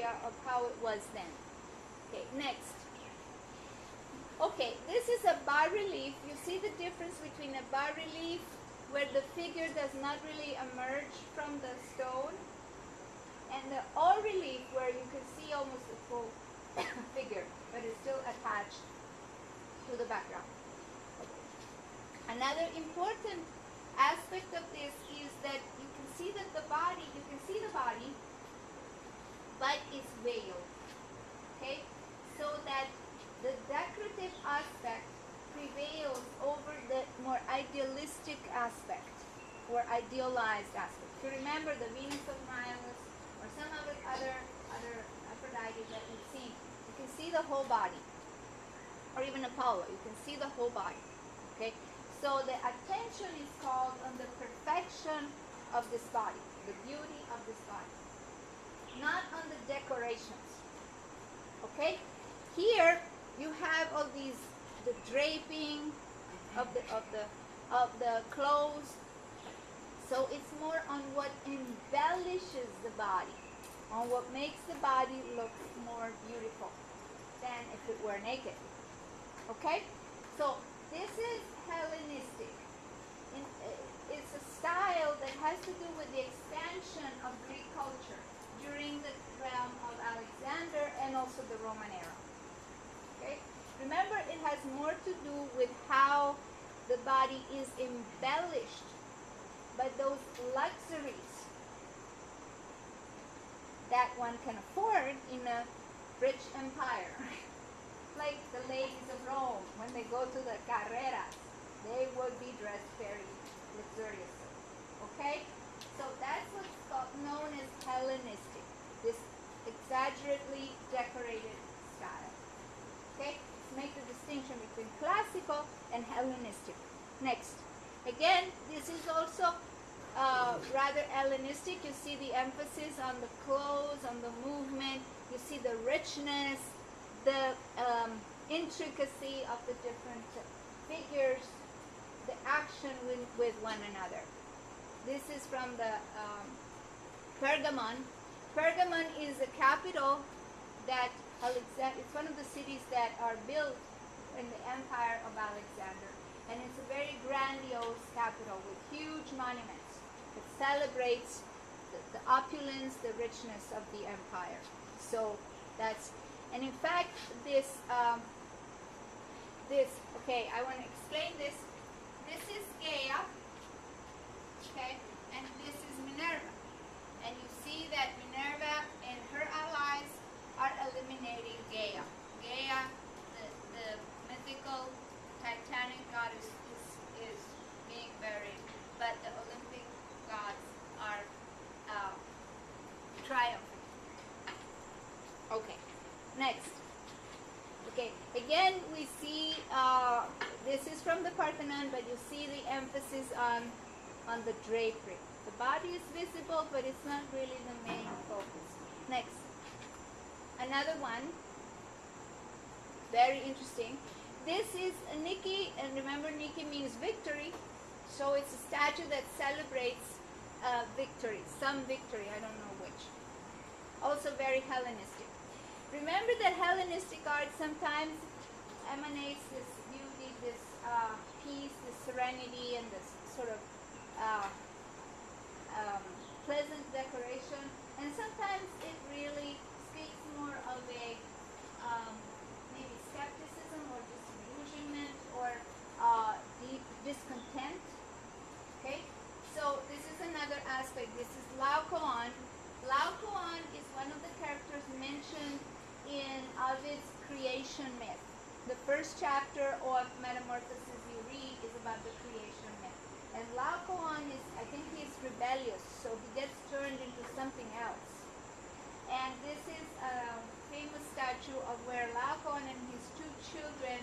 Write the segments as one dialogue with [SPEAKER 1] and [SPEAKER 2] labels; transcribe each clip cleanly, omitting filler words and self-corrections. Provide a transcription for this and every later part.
[SPEAKER 1] idea of how it was then. Okay, next. Okay, this is a bas-relief. You see the difference between a bas-relief where the figure does not really emerge from the stone, and the haut relief where you can see almost the full figure, but it's still attached to the background. Another important aspect of this is that you can see that the body, but it's veiled. Okay, so that the decorative aspect prevails over the more idealistic aspect or idealized aspect. If you remember the Venus of Milo or some of the other Aphrodite that we've seen, you can see the whole body. Or even Apollo, you can see the whole body. Okay, so the attention is called on the perfection of this body, the beauty of this body, not on the decorations. Okay, here you have all these, the draping of the clothes. So it's more on what embellishes the body, on what makes the body look more beautiful than if it were naked. Okay, so this is Hellenistic. It's a style that has to do with the expansion of Greek culture during the realm of Alexander and also the Roman era. Okay? Remember, it has more to do with how the body is embellished by those luxuries that one can afford in a rich empire. Like the ladies of Rome, when they go to the carreras, they would be dressed very luxuriously. Okay? So that's what's known as Hellenistic, this exaggerately decorated style. Okay? Let's make the distinction between classical and Hellenistic. Next. Again, this is also rather Hellenistic. You see the emphasis on the clothes, on the movement. You see the richness, the intricacy of the different figures, the action with one another. This is from the Pergamon. Pergamon is a capital that it's one of the cities that are built in the empire of Alexander. And it's a very grandiose capital with huge monuments. It celebrates the opulence, the richness of the empire. So that's, and in fact, okay, I want to explain this. This is Gaia, okay, and this is Minerva. And you see that Minerva and her allies are eliminating Gaia. Gaia, the mythical Titanic goddess, is being buried, but the Olympic gods are triumphant. Okay, next. Okay, again we see, this is from the Parthenon, but you see the emphasis on the drapery. The body is visible, but it's not really the main focus. Next. Another one, very interesting. This is Nike, and remember Nike means victory, so it's a statue that celebrates victory, some victory, I don't know which. Also very Hellenistic. Remember that Hellenistic art sometimes emanates this beauty, this peace, this serenity, and this sort of pleasant decoration. And sometimes it really speaks more of a maybe skepticism or disillusionment or deep discontent. Okay? So this is another aspect. This is Laocoon. Laocoon is one of the characters mentioned in Ovid's creation myth. The first chapter of Metamorphosis you read is about the creation myth. And Laocoon is, I think he's rebellious, so he gets turned into something else. And this is a famous statue of where Laocoon and his two children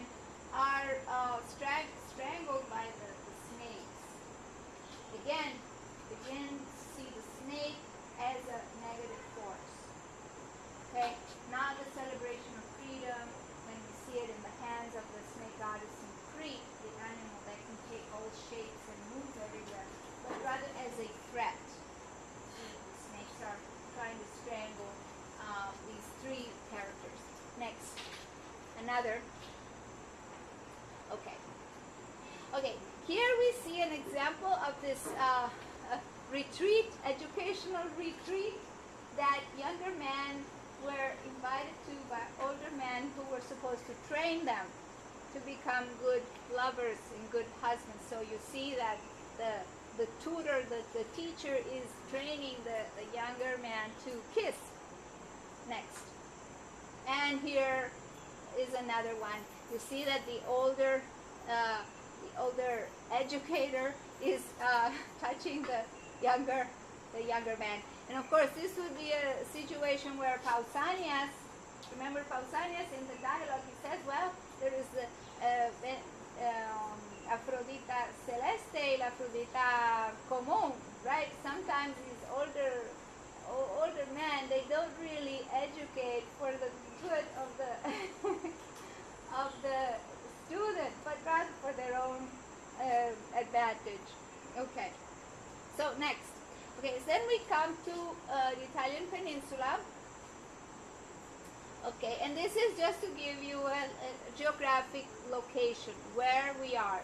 [SPEAKER 1] are strangled by the snakes. Again, begin to see the snake as a negative force. Okay, not the celebration of freedom when we see it in the hands of the snake goddess in Crete, the animal that can take all shapes and move everywhere, but rather as a threat. See, the snakes are trying to strangle these another. Okay. Okay, here we see an example of this retreat, educational retreat, that younger men were invited to by older men who were supposed to train them to become good lovers and good husbands. So you see that the tutor, the teacher is training the younger man to kiss. Next. And here is another one. You see that the older educator is touching the younger man. And of course, this would be a situation where Pausanias, remember Pausanias in the dialogue, he says, well, there is the Afrodita celeste y la Afrodita común, right? Sometimes these older men, they don't really educate for the good of the of the student, but rather for their own advantage. Okay. So next. Okay, so then we come to the Italian peninsula. Okay, and this is just to give you a geographic location where we are.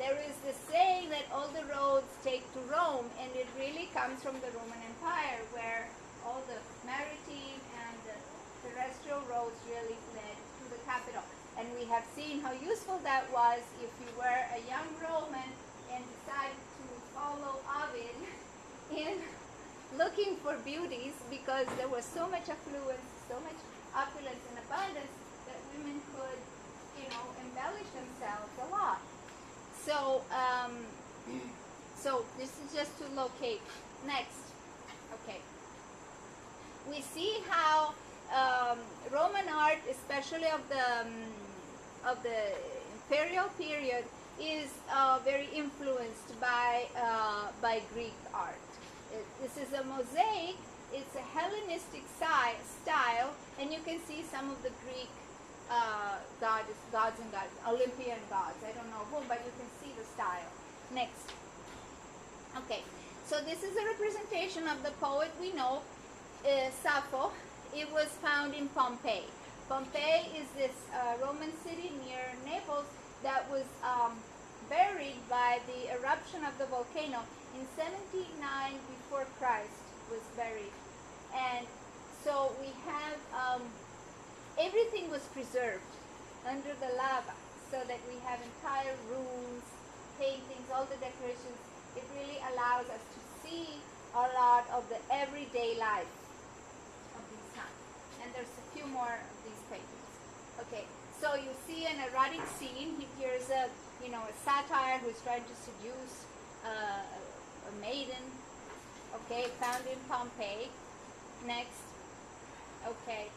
[SPEAKER 1] There is this saying that all the roads take to Rome, and it really comes from the Roman Empire, where all the maritime and the terrestrial roads really led to the capital. And we have seen how useful that was if you were a young Roman and decided to follow Ovid in looking for beauties, because there was so much affluence, so much opulence and abundance that women could, embellish themselves a lot. So, so this is just to locate. Next. Okay. We see how Roman art, especially of the imperial period, is very influenced by Greek art. This is a mosaic. It's a Hellenistic style, and you can see some of the Greek gods and gods, Olympian gods. I don't know whom, but you can see the style. Next. Okay, so this is a representation of the poet we know, Sappho. It was found in Pompeii. Pompeii is this Roman city near Naples that was buried by the eruption of the volcano in 79 before Christ was buried. And so we have everything was preserved under the lava, so that we have entire rooms, paintings, all the decorations. It really allows us to see a lot of the everyday life of these times. And there's a few more of these paintings. Okay, so you see an erotic scene. Here's a satyr who's trying to seduce a maiden. Okay, found in Pompeii. Next. Okay,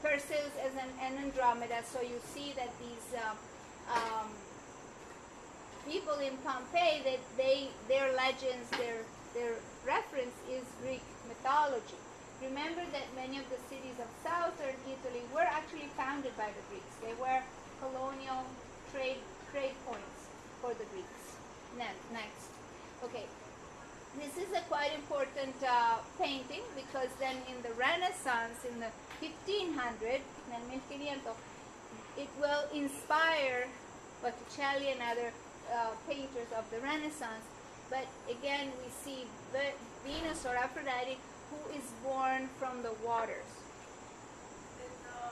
[SPEAKER 1] Perseus as an Andromeda. So you see that these people in Pompeii, that their legends, their reference is Greek mythology. Remember that many of the cities of southern Italy were actually founded by the Greeks. They were colonial trade points for the Greeks. Next. Okay. This is a quite important painting, because then in the Renaissance, in the 1500, it will inspire Botticelli and other painters of the Renaissance. But again, we see Venus or Aphrodite, who is born from the waters.
[SPEAKER 2] Did the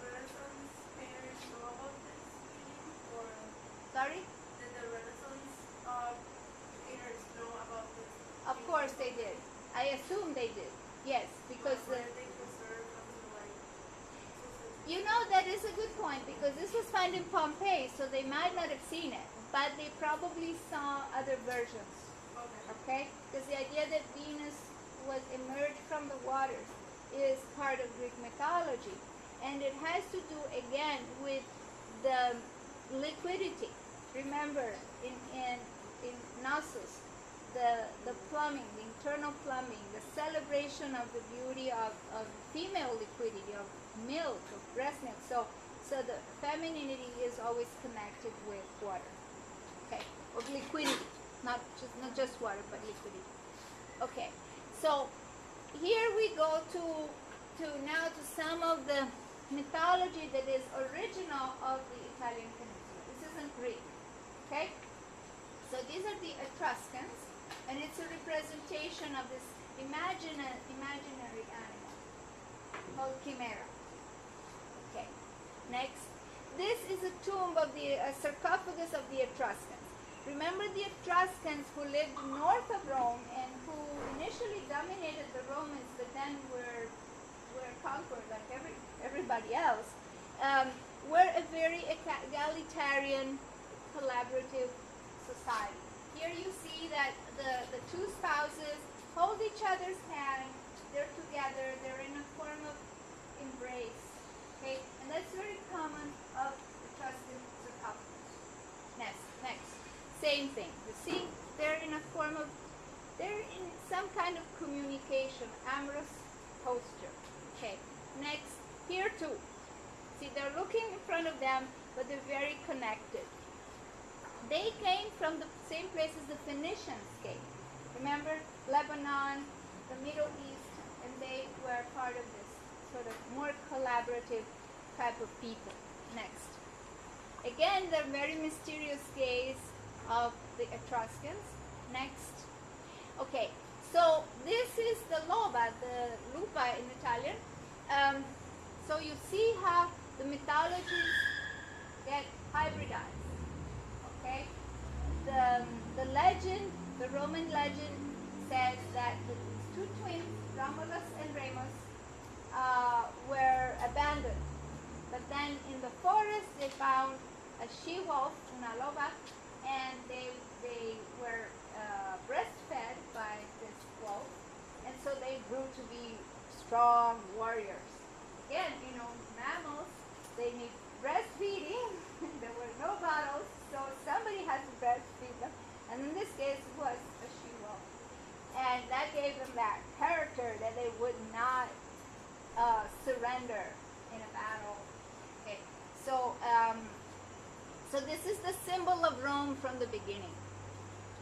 [SPEAKER 2] Renaissance painters know about this meaning, or?
[SPEAKER 1] Sorry?
[SPEAKER 2] Did the Renaissance painters know about this?
[SPEAKER 1] Of course they did. I assume they did. Yes, because that is a good point, because this was found in Pompeii, so they might not have seen it, but they probably saw other versions. Okay? Because the idea that Venus was emerged from the waters is part of Greek mythology, and it has to do again with the liquidity. Remember, in Knossos, the plumbing, the internal plumbing, the celebration of the beauty of female liquidity, of milk, of breast milk. So the femininity is always connected with water. Okay, of liquidity, not just water, but liquidity. Okay, so here we go to some of the mythology that is original of the Italian peninsula. This isn't Greek. Okay? So these are the Etruscans, and it's a representation of this imaginary animal called chimera. Okay. Next. This is a tomb of the sarcophagus of the Etruscans. Remember the Etruscans who lived north of Rome and who initially dominated the Romans, but then were conquered like everybody else, were a very egalitarian, collaborative society. Here you see that the two spouses hold each other's hand, they're together, they're in a form of embrace. Okay, and that's very common of Etruscan sarcophagus. Next, same thing. You see, they're in some kind of communication, amorous posture. Okay, next, here too. See, they're looking in front of them, but they're very connected. They came from the same places the Phoenicians came. Remember, Lebanon, the Middle East, and they were part of this sort of more collaborative type of people. Next. Again, the very mysterious gaze of the Etruscans. Next. Okay, so this is the loba, the lupa in Italian. So you see how the mythologies get hybridized. Okay, the legend, the Roman legend says that these two twins, Romulus and Remus, were abandoned. But then in the forest they found a she-wolf, una loba, and they were breastfed by this wolf, and so they grew to be strong warriors. Again, mammals, they need breastfeeding. There were no bottles, so somebody had to breastfeed them, and in this case it was a she-wolf. And that gave them that character that they would not surrender in a battle. Okay, so this is the symbol of Rome from the beginning.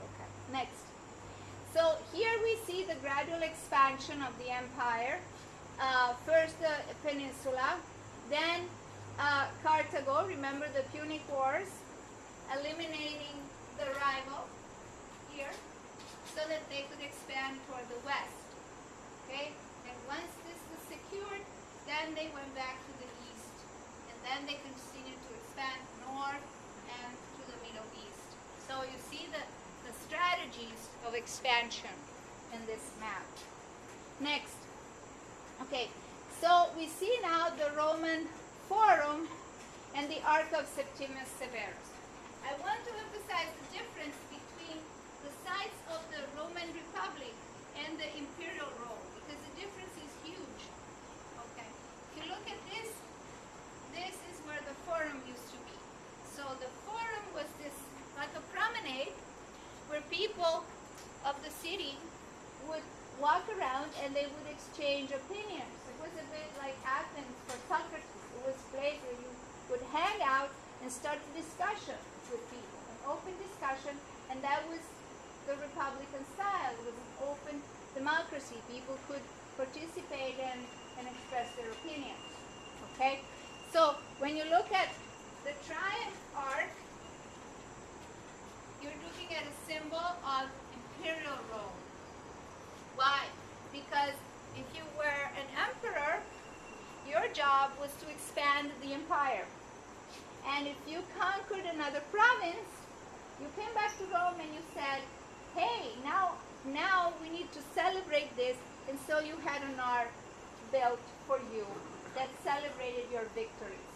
[SPEAKER 1] Okay, next. So here we see the gradual expansion of the empire. First the peninsula, then Carthago, remember the Punic Wars, eliminating the rival here so that they could expand toward the west. Okay, and once this was secured, then they went back to the east, and then they continued to expand north and to the Middle East. So you see the strategies of expansion in this map. Next. Okay, so we see now the Roman Forum and the Arc of Septimius Severus. I want to emphasize the difference between the sites of the Roman Republic and the Imperial Rome, because the difference is huge. Okay, if you look at this, this is where the Forum used to be. So the Forum was this, like a promenade, where people of the city would walk around and they would exchange opinions. It was a bit like Athens for Socrates. It was a place where you would hang out and start a discussion with people, an open discussion, and that was the Republican style. It was an open democracy. People could participate and express their opinions. Okay? So when you look at the triumph arc, you're looking at a symbol of Imperial Rome. Why? Because if you were an emperor, your job was to expand the empire. And if you conquered another province, you came back to Rome and you said, hey, now we need to celebrate this. And so you had an art built for you that celebrated your victories.